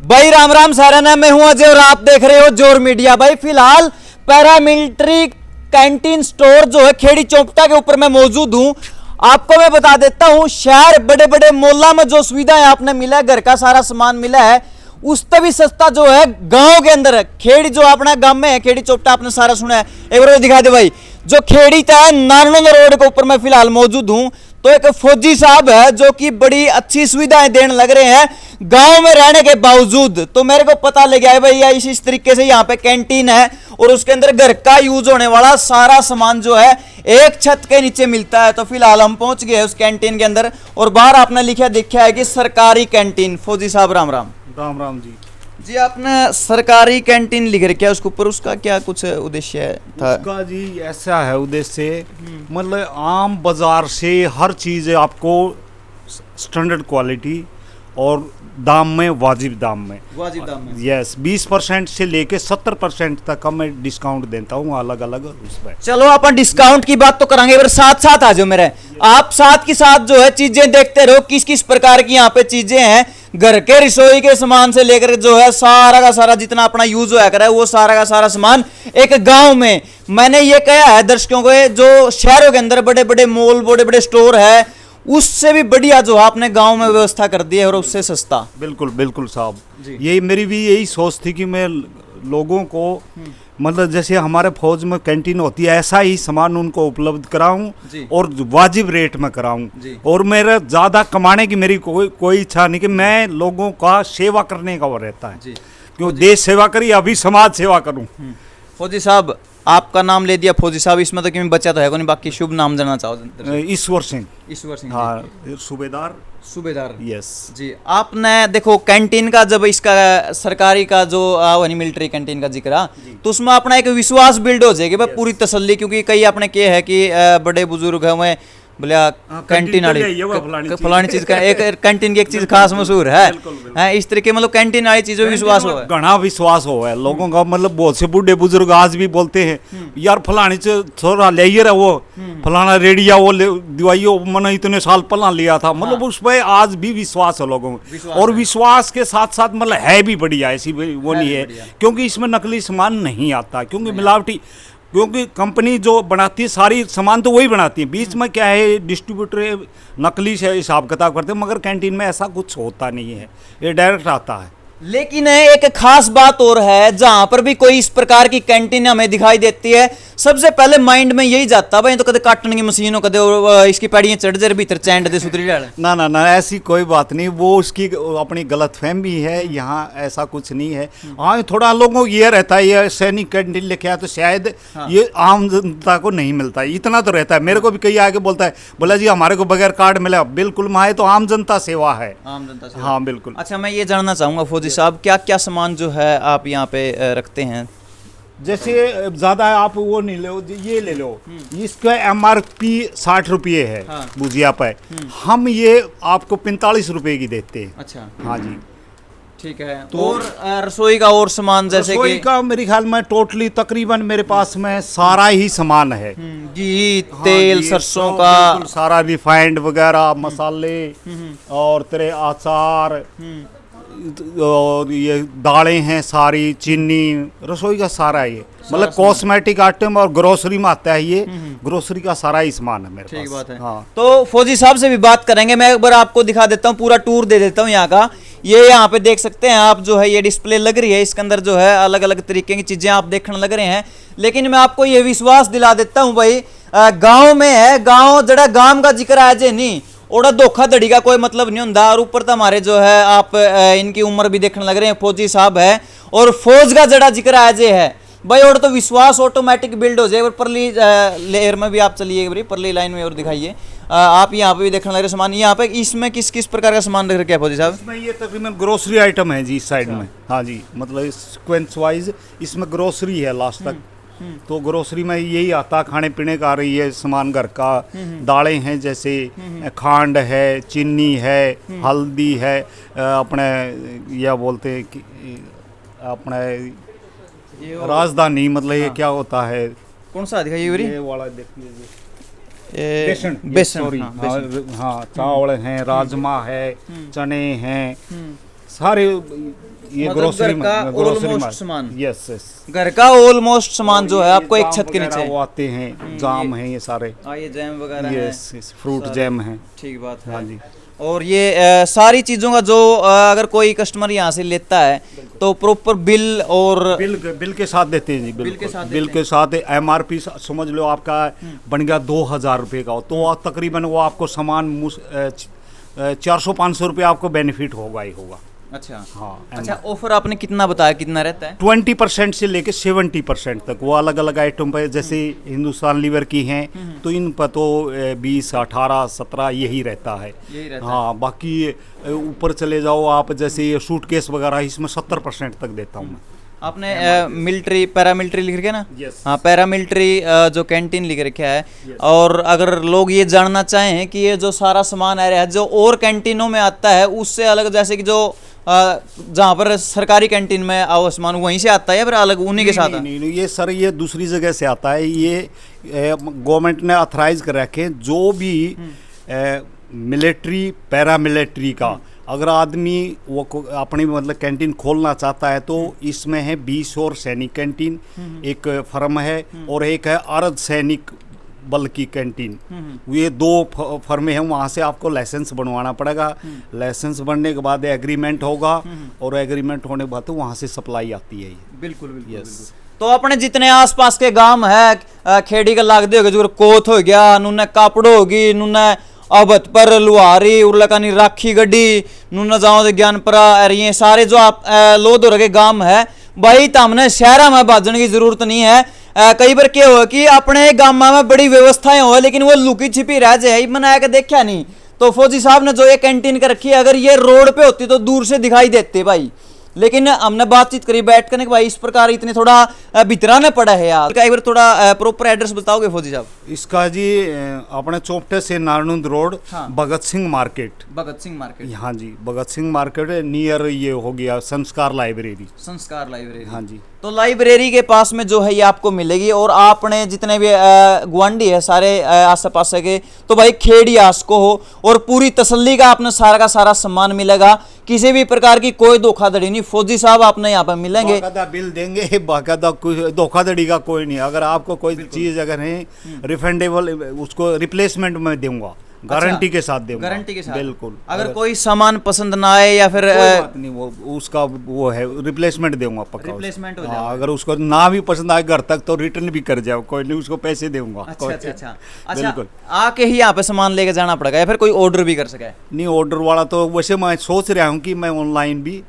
भाई राम राम सारा, मैं हूं अजय और आप देख रहे हो जोर मीडिया। भाई फिलहाल पैरामिलिट्री कैंटीन स्टोर जो है खेड़ी चौपटा के ऊपर मैं मौजूद हूं। आपको मैं बता देता हूं, शहर बड़े बड़े मॉलों में जो सुविधाएं आपने मिला है, घर का सारा सामान मिला है, उससे भी सस्ता जो है गांव के अंदर है। खेड़ी जो अपना गांव में है, खेड़ी चौपटा आपने सारा सुना है, एक बार दिखा दे भाई। जो खेड़ी था नारनौल रोड के ऊपर मैं फिलहाल मौजूद हूं, तो एक फौजी साहब है जो कि बड़ी अच्छी सुविधाएं देने लग रहे हैं गांव में रहने के बावजूद। तो मेरे को पता लग गया है भैया इस तरीके से यहाँ पे कैंटीन है और उसके अंदर घर का यूज होने वाला सारा सामान जो है एक छत के नीचे मिलता है। तो फिलहाल हम पहुंच गए उस कैंटीन के अंदर और बाहर आपने लिखा देखा है कि सरकारी कैंटीन। फौजी साहब राम राम। राम राम जी। जी आपने सरकारी कैंटीन लिख रखा है उसके ऊपर, उसका क्या कुछ उद्देश्य था? उसका जी ऐसा है उद्देश्य, मतलब आम बाजार से हर चीज़ आपको स्टैंडर्ड क्वालिटी और दाम में, वाजिब दाम में। यस, 20% से लेके 70% तक का मैं डिस्काउंट देता हूँ अलग अलग उसमें। चलो अपन डिस्काउंट की बात तो करेंगे, पर साथ साथ आ जाओ मेरे। आप साथ के साथ जो है चीजें देखते रहो, किस किस प्रकार की यहाँ पे चीजें हैं। घर के रसोई के सामान से लेकर जो है सारा का सारा जितना अपना यूज होया करा है वो सारा का सारा सामान एक गांव में। मैंने ये कहा है दर्शकों को, जो शहरों के अंदर बड़े बड़े मॉल, बड़े बड़े स्टोर है, उससे भी बढ़िया जो आपने गांव में व्यवस्था कर दी है और उससे सस्ता। बिल्कुल बिल्कुल साहब, यही मेरी भी यही सोच थी कि मैं लोगों को मतलब जैसे हमारे फौज में कैंटीन होती है ऐसा ही सामान उनको उपलब्ध कराऊं और वाजिब रेट में कराऊं। और मेरा ज़्यादा कमाने की मेरी कोई इच्छा नहीं, कि मैं लोगों का सेवा करने का वो रहता है, क्यों देश सेवा करी अभी समाज सेवा करूं। फौजी साहब आपका नाम ले दिया फौजी साहब, इसमें तो क्यों बच्चा तो है को नहीं, बाकी शुभ नाम जानना चाहो? ईश्वर सिंह। ईश्वर सिंह, हाँ, सूबेदार। सूबेदार, यस जी। आपने देखो कैंटीन का जब इसका सरकारी का जो मिलिट्री कैंटीन का जिक्र, तो उसमें अपना एक विश्वास बिल्ड हो जाएगी भाई, पूरी तसल्ली। क्योंकि कई अपने के है कि बड़े बुजुर्ग है में बोले कैंटीन वाली फलानी चीज का एक कैंटीन की एक चीज खास मशहूर है, इस तरीके मतलब कैंटीन वाली चीजों में विश्वास हो, घना विश्वास हो है लोगों का। मतलब बहुत से बूढ़े बुजुर्ग आज भी बोलते हैं यार फलानी थोड़ा ले रहा वो फलाना रेडिया वो दिवाइयो मैंने इतने साल पहला लिया था। मतलब उस पर आज भी विश्वास है लोगों में, और विश्वास के साथ साथ मतलब है भी बढ़िया, ऐसी वो नहीं है, क्योंकि इसमें नकली सामान नहीं आता, क्योंकि मिलावटी, क्योंकि कंपनी जो बनाती है सारी सामान तो वही बनाती है, बीच में क्या है डिस्ट्रीब्यूटर नकली से हिसाब किताब करते हैं, मगर कैंटीन में ऐसा कुछ होता नहीं है, ये डायरेक्ट आता है। लेकिन एक खास बात और है, जहां पर भी कोई इस प्रकार की कैंटीन हमें दिखाई देती है, सबसे पहले माइंड में यही जाता भाई तो कदे काटने की मशीन हो, कदे इसकी पैड़ियां चढ़ जाए भीतर चैंड दे सुतरी डाल। ना ना ना, ऐसी कोई बात नहीं, वो उसकी अपनी गलतफहमी है, यहाँ ऐसा कुछ नहीं है। हाँ, थोड़ा लोगों को ये रहता है ये सैनिक कैंटीन लेके आया तो शायद ये आम जनता को नहीं मिलता है, इतना तो रहता है। मेरे को भी कई आके बोलता है, बोला जी हमारे को बगैर कार्ड मिला, बिल्कुल माए तो आम जनता सेवा है, आम जनता सेवा। हाँ बिल्कुल। अच्छा, मैं ये जानना चाहूंगा फौजी साहब, क्या क्या सामान जो है आप यहाँ पे रखते हैं? जैसे ज़्यादा आप वो नहीं लो, ये ले लो, इसका MRP 60 रुपये है भुजिया पे, हम ये आपको 45 रुपये की देते हैं। अच्छा, हाँ जी, ठीक है। तो और रसोई का और सामान जैसे रसोई का मेरे ख्याल में टोटली तकरीबन मेरे पास में सारा ही सामान है, घी, तेल, सरसों का सारा, रिफाइंड वगैरह, मसाले और तेरे अचार और ये दालें हैं सारी, चीनी, रसोई का सारा ये, मतलब कॉस्मेटिक आइटम और ग्रोसरी में आता है ये, ग्रोसरी का सारा ही सामान है मेरे पास। ठीक बात है। हाँ, तो फौजी साहब से भी बात करेंगे, मैं एक बार आपको दिखा देता हूँ, पूरा टूर दे देता हूँ यहाँ का। ये यहाँ पे देख सकते हैं आप, जो है ये डिस्प्ले लग रही है, इसके अंदर जो है अलग अलग तरीके की चीजें आप देखने लग रहे हैं। लेकिन मैं आपको ये विश्वास दिला देता हूँ भाई, गाँव में है, गाँव जड़ा गाँव का जिक्र आ जाए नहीं, ओड़ा धोखाधड़ी का कोई मतलब नहीं होता। और ऊपर तो हमारे जो है आप इनकी उम्र भी देखने लग रहे हैं, फौजी साहब है, और फौज का जड़ा जिक्र आज है भाई, और तो विश्वास ऑटोमेटिक बिल्ड हो जाए। और परली लेयर में भी आप चलिए, परली लाइन में और दिखाइए, आप यहाँ पे भी देखने लग रहे सामान। यहाँ पे इसमें किस किस प्रकार का सामान रख रखे हैं फौजी साहब? इसमें ये तकरीबन ग्रोसरी आइटम है जी इस साइड में। हाँ जी, मतलब सीक्वेंस वाइज इसमें ग्रोसरी है लास्ट तक, तो ग्रोसरी में यही आता, खाने पीने का आ रही है सामान, घर का, दालें हैं जैसे खांड है, चीनी है, हल्दी है, अपने यह बोलते हैं कि अपने राजधानी, मतलब ये क्या होता है, कौन सा दिखाइए? ये वाला देख लीजिए, बेसन, सॉरी, हाँ, चावल हैं, राजमा है, चने हैं, सारे ये मतलब ग्रोसरी घर का ग्रोसरी almost सामान। Yes yes. घर का ऑलमोस्ट सामान जो है आपको एक छत के नीचे। वो आते हैं, जाम है ये सारे। ये जैम वगैरह है। यस, फ्रूट सारे। जैम है। ठीक बात है। हाँ जी। और ये सारी चीज़ों का जो अगर कोई कस्टमर यहाँ से लेता है तो प्रॉपर बिल और बिल के साथ देते हैं जी। बिल के साथ बिल के साथ MRP समझ लो आपका बन गया 2000 रुपये का, तो वो तकरीबन वो आपको सामान 400-500 रुपये आपको बेनिफिट होगा ही होगा। अच्छा हाँ। अच्छा, ऑफर आपने कितना बताया, कितना रहता है? 20% से लेके 70% तक वो अलग अलग आइटम पे, जैसे हिंदुस्तान लीवर की हैं तो इन पर तो 20, 18, 17 यही रहता है। यही रहता हाँ, बाकी ऊपर चले जाओ आप, जैसे ये सूटकेस वगैरह, इसमें 70% तक देता हूँ मैं। आपने मिलिट्री पैरामिलिट्री लिख रखे है ना? Yes. हाँ, पैरामिलिट्री जो कैंटीन लिख रखा है। और अगर लोग ये जानना चाहें कि ये जो सारा सामान आ रहा है जो और कैंटीनों में आता है उससे अलग, जैसे कि जो जहाँ पर सरकारी कैंटीन में आओ सामान वहीं से आता है या फिर अलग उन्हीं के साथ? नहीं, ये सर ये दूसरी जगह से आता है। ये गवर्नमेंट ने ऑथराइज कर रखे हैं, जो भी मिलिट्री पैरामिलिट्री का अगर आदमी वो अपनी मतलब कैंटीन खोलना चाहता है तो इसमें है 20 और सैनिक कैंटीन एक फर्म है, और एक है अर्ध सैनिक बल की कैंटीन। ये 2 फर्में हैं, वहाँ से आपको लाइसेंस बनवाना पड़ेगा। लाइसेंस बनने के बाद एग्रीमेंट होगा, और एग्रीमेंट होने के बाद तो वहाँ से सप्लाई आती है ये। बिल्कुल बिल्कुल। यस। तो अपने जितने आसपास के गांव है, खेड़ी का लागदे हो गए, जो कोथ हो गया, नुने कापड़ो होगी, नुने अबत पर लुहारी उर्लकानी राखी गड्डी, नुना जाओ दे ज्ञानपरा, और ये सारे जो आप लोध हो रहे गांव है भाई, तो हमने शहर में बाजने की जरूरत नहीं है। कई बार क्या हो कि अपने गांव में बड़ी व्यवस्थाएं हो लेकिन वो लुकी छिपी रह जाए, मना के देखा नहीं। तो फौजी साहब ने जो ये कैंटीन कर रखी है, अगर ये रोड पे होती तो दूर से दिखाई देते भाई, लेकिन हमने बातचीत करी बैठ कर भाई इस प्रकार इतने थोड़ा भितराने पड़ा है यार। एक बार थोड़ा प्रॉपर एड्रेस बताओगे फौजी साहब? इसका जी अपने चौपटे से नारनुंद रोड, हाँ। भगत सिंह मार्केट। भगत सिंह मार्केट। हाँ जी, भगत सिंह मार्केट नियर ये हो गया संस्कार लाइब्रेरी। संस्कार लाइब्रेरी। हाँ जी। तो लाइब्रेरी के पास में जो है ये आपको मिलेगी। और आपने जितने भी गुआंढी है सारे आस पास के, तो भाई खेड़ी आस को हो और पूरी तसल्ली का आपने सारा का सारा सामान मिलेगा, किसी भी प्रकार की कोई धोखाधड़ी नहीं। फौजी साहब आपने यहाँ पर मिलेंगे, बाकायदा बिल देंगे, बाकायदा कोई धोखाधड़ी का कोई नहीं। अगर आपको कोई चीज अगर है रिफंडेबल, उसको रिप्लेसमेंट में दूंगा, गारंटी के साथ दूंगा। गारंटी के साथ बिल्कुल। अगर कोई सामान पसंद ना आए या फिर कोई बात नहीं, वो उसका वो है रिप्लेसमेंट दूंगा पक्का। रिप्लेसमेंट हो हाँ, जाएगा। अगर उसको ना भी पसंद आए घर तक तो रिटर्न भी कर जाओ, कोई नहीं, उसको पैसे दूंगा। अच्छा अच्छा अच्छा अच्छा, बिल्कुल। आके ही यहाँ पे सामान लेके जाना पड़ेगा या फिर कोई ऑर्डर भी कर सके? नहीं, ऑर्डर वाला तो वैसे मैं सोच रहा हूँ कि मैं ऑनलाइन भी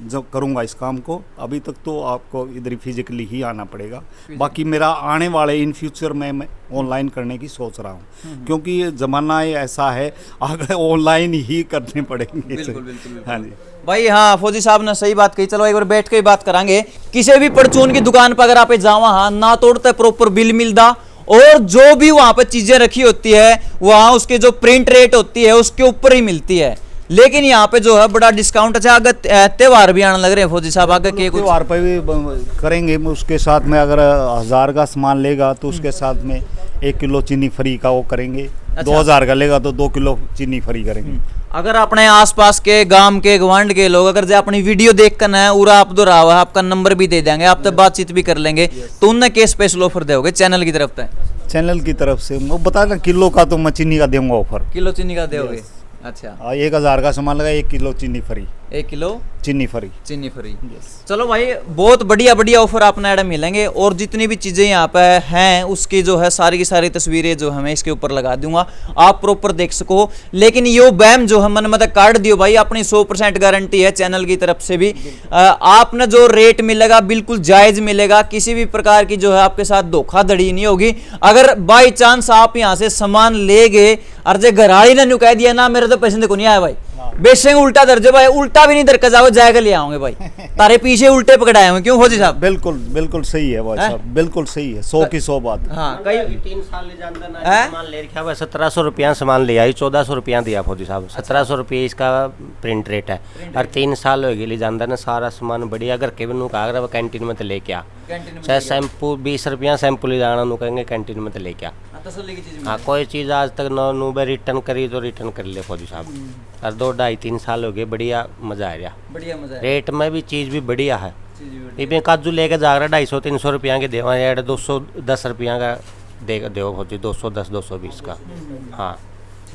जब करूँगा इस काम को। अभी तक तो आपको इधर फिजिकली ही आना पड़ेगा, बाकी मेरा आने वाले इन फ्यूचर में मैं ऑनलाइन करने की सोच रहा हूँ, क्योंकि ये ज़माना ऐसा है, आगे ऑनलाइन ही करने पड़ेंगे। बिल्कुल, बिल्कुल। हाँ जी भाई हाँ, फौजी साहब ने सही बात कही। चलो एक बार बैठ के ही बात करांगे। किसी भी परचून की दुकान पर अगर आप जावा, हाँ ना तोड़ते प्रॉपर बिल मिलता, और जो भी वहाँ पे चीजें रखी होती है वहाँ उसके जो प्रिंट रेट होती है उसके ऊपर ही मिलती है। लेकिन यहाँ पे जो है बड़ा डिस्काउंट। अच्छा, आगे त्योहार भी आने लग रहे हैं फौजी साहब, आगे के कुछ त्योहार पर भी करेंगे। उसके साथ में अगर 1000 का सामान लेगा तो उसके साथ में 1 किलो चीनी फ्री का वो करेंगे। 2000 का लेगा तो 2 किलो चीनी फ्री करेंगे। अगर अपने आसपास के गांव के गवांड के लोग अगर जो अपनी वीडियो देख कर है पूरा आप दोहरा हुआ, आपका नंबर भी दे देंगे, आप तब बातचीत भी कर लेंगे, तो उनने के स्पेशल ऑफर दोगे चैनल की तरफ से? चैनल की तरफ से वो बता ना, किलो का तो मैं चीनी का दूंगा ऑफर। किलो चीनी का दोगे? अच्छा, 1000 का सामान लगा 1 किलो चीनी फ्री। 1 किलो चीनी फ्री। चीनी फ्री। चलो भाई, बहुत बढ़िया बढ़िया ऑफर आपने ऐड मिलेंगे। और जितनी भी चीज़ें यहाँ पे हैं उसकी जो है सारी की सारी तस्वीरें जो है मैं इसके ऊपर लगा दूंगा, आप प्रॉपर देख सको। लेकिन यो बैम जो है मन मतलब कार्ड दियो भाई, अपनी 100% गारंटी है चैनल की तरफ से भी। आपने जो रेट मिलेगा बिल्कुल जायज़ मिलेगा, किसी भी प्रकार की जो है आपके साथ धोखाधड़ी नहीं होगी। अगर बाई चांस आप यहाँ से सामान ले गए और जो घराड़ी ने नु कह दिया ना मेरे तो पैसे को नहीं आया भाई, बेचेंगे उल्टा दर्जे भाई, उल्टा भी नहीं दरका जाओ जाएगा ले आओगे भाई, तारे पीछे उल्टे पकड़ाए होंगे। क्यों फौजी साहब? बिल्कुल बिल्कुल सही है भाई साहब, बिल्कुल सही है, 100 की 100 बात। हाँ, कई 3 साल ले जानता ना सामान ले रखा हुआ, 1700 रुपया सामान ले आई, 1400 रुपया दिया फौजी साहब। 1700 रुपये इसका प्रिंट रेट है, और 3 साल हो गए ले जानता ना सारा सामान बढ़िया। अगर केवल कहा अगर कैंटीन में तो लेके आ, चाहे शैम्पू 20 रुपया शैम्पू ले जाना कहेंगे कैंटीन में तो लेके आ। तसल्ली की चीज हाँ, कोई चीज़ आज तक नौ में रिटर्न करी तो रिटर्न कर ले फौजी साहब। और 2-2.5-3 साल हो गए, बढ़िया मज़ा आ रहा। बढ़िया मजा है। रेट में भी चीज़ भी बढ़िया है। चीज भी बढ़िया। इसमें काजू लेके जा रहा 250-300 रुपया के देवा यार, 210 रुपया का दो फौजी, 210-220 का। हाँ,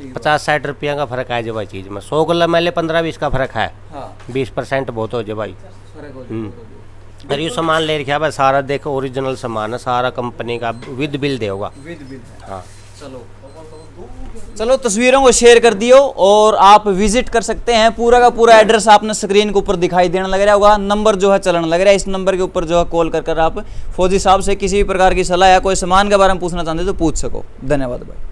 50-60 रुपया का फर्क है जो भाई चीज़ में। 100 किलो में 15-20 का फर्क है। हाँ 20% बहुत हो जाए भाई। फर्क हो हम्म। जाएगा। अरे ये सामान ले रखा है भाई, सारा देखो ओरिजिनल सामान है, सारा कंपनी का विद बिल देगा। विद बिल है। हाँ, चलो तस्वीरों को शेयर कर दियो और आप विजिट कर सकते हैं। पूरा का पूरा एड्रेस आपने स्क्रीन के ऊपर दिखाई देने लग रहा होगा। नंबर जो है चलन लग रहा है, इस नंबर के ऊपर जो है कॉल कर आप फौजी साहब से किसी भी प्रकार की सलाह या कोई सामान के बारे में पूछना चाहते हो तो पूछ सको। धन्यवाद भाई।